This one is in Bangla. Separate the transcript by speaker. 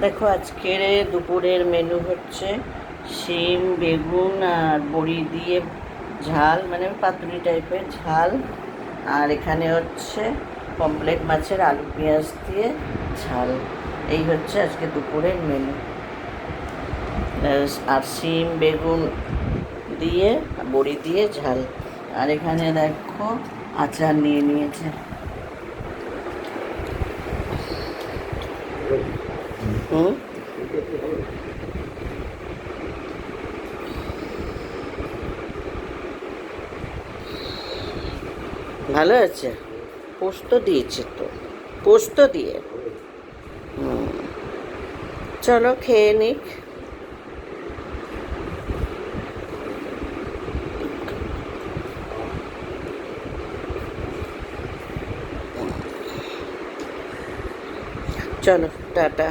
Speaker 1: দেখো আজকের দুপুরের মেনু হচ্ছে শিম বেগুন আর বড়ি দিয়ে ঝাল, মানে পাতুরি টাইপের ঝাল। আর এখানে হচ্ছে পমফ্রেট মাছের আলু পেঁয়াজ দিয়ে ঝাল। এই হচ্ছে আজকে দুপুরের মেনু। আর শিম বেগুন দিয়ে বড়ি দিয়ে ঝাল। আর এখানে দেখো আচার নিয়ে নিয়েছে। হুম, ভালো আছে। পোস্ত দিয়েছে তো, পোস্ত দিয়ে। হুম, চলো খেয়ে নিক। চলো, টাটা।